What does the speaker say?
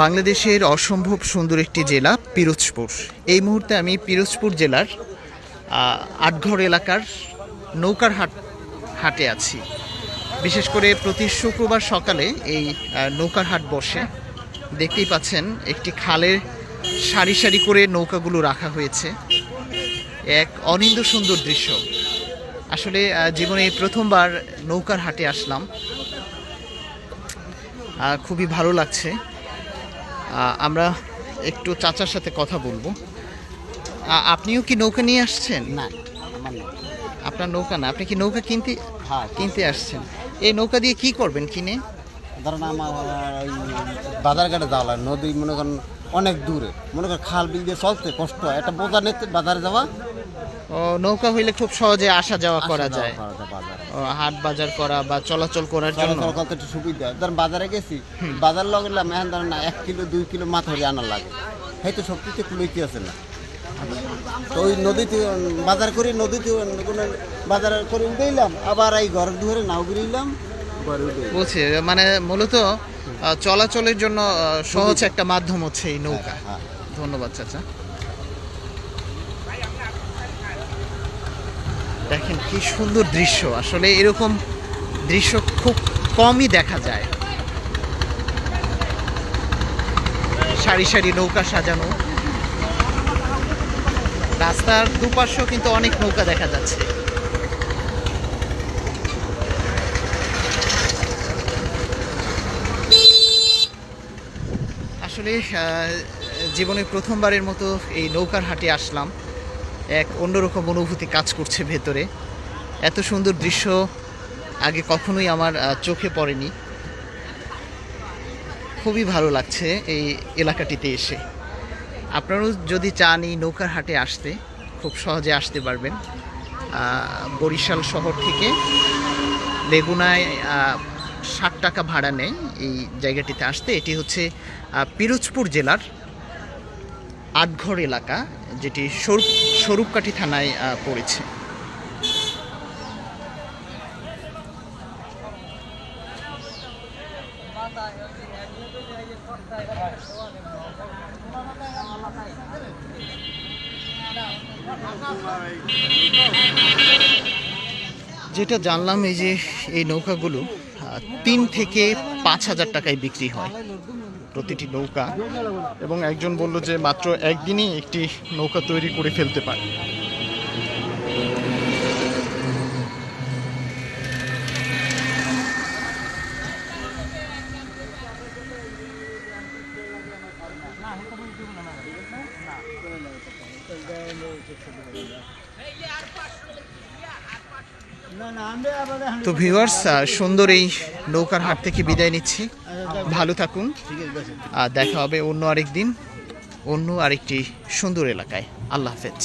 বাংলাদেশের অসম্ভব সুন্দর একটি জেলা পিরোজপুর। এই মুহূর্তে আমি পিরোজপুর জেলার আটঘর এলাকার নৌকার হাটে আছি। বিশেষ করে প্রতি শুক্রবার সকালে এই নৌকার হাট বসে। দেখতেই পাচ্ছেন একটি খালে সারি সারি করে নৌকাগুলো রাখা হয়েছে। এক অনিন্দ সুন্দর দৃশ্য। আসলে জীবনে প্রথমবার নৌকার হাটে আসলাম, খুবই ভালো লাগছে। আমরা একটু চাচার সাথে কথা বলবো। আপনিও কি নৌকা নিয়ে আসছেন? না, আমার না। আপনার নৌকা না, আপনি কি নৌকা হ্যাঁ, কিনতে আসছেন? এই নৌকা দিয়ে কি করবেন কিনে? ধরেন আমার ওই বাজারঘাটে যাওয়া লাগে, নদী মনে করেন অনেক দূরে, মনে করেন খাল বিল দিয়ে চলতে কষ্ট হয়, একটা বোঝা নিতে বাজারে যাওয়া। ও, নৌকা হইলে খুব সহজে আসা যাওয়া করা যায়, বাজারে হাট বাজার করা বা চলাচল করার জন্য চলাচল করতে একটু সুবিধা হয়। ধরেন বাজারে গেছি, বাজার লগলাম এখন ধরেন না 1 কিলো 2 কিলো মাছ হলে আনার লাগে, হয়তো শক্তিতে কুলইতে আছে না। তো ওই নদীতে বাজার করে নদীতে কোনো বাজার করে উঠেইলাম, আবার এই ঘর দুয়ারে নাও গিরিলাম, ঘরে উঠে বলছে মানে মূলত চলাচলের জন্য সহজ একটা মাধ্যম হচ্ছে এই নৌকা। হ্যাঁ। ধন্যবাদ চাচা। দেখেন কি সুন্দর দৃশ্য, আসলে এরকম দৃশ্য খুব কমই দেখা যায়। সারি সারি নৌকা সাজানো, রাস্তার দুপাশেও কিন্তু অনেক নৌকা দেখা যাচ্ছে। আসলে জীবনে প্রথমবারের মতো এই নৌকার হাটে আসলাম। এক অন্যরকম অনুভূতি কাজ করছে ভেতরে। এত সুন্দর দৃশ্য আগে কখনোই আমার চোখে পড়েনি। খুবই ভালো লাগছে এই এলাকাটিতে এসে। আপনারাও যদি চান এই নৌকার হাটে আসতে, খুব সহজে আসতে পারবেন। বরিশাল শহর থেকে বেগুনায় 60 টাকা ভাড়া নেয় এই জায়গাটিতে আসতে। এটি হচ্ছে পিরোজপুর জেলার আটঘর এলাকা, যেটি স্বরূপকাঠি থানায় পড়েছে। যেটা জানলাম এই যে এই নৌকাগুলো 3 থেকে 5,000 টাকায় বিক্রি হয় প্রতিটি নৌকা, এবং একজন বলল যে মাত্র একদিনই একটি নৌকা তৈরি করে ফেলতে পারে। তো ভিউয়ার্স, সুন্দর এই নৌকার হাট থেকে বিদায় নিচ্ছি। ভালো থাকুন, দেখা হবে অন্য আরেকদিন অন্য আরেকটি সুন্দর এলাকায়। আল্লাহ হাফেজ।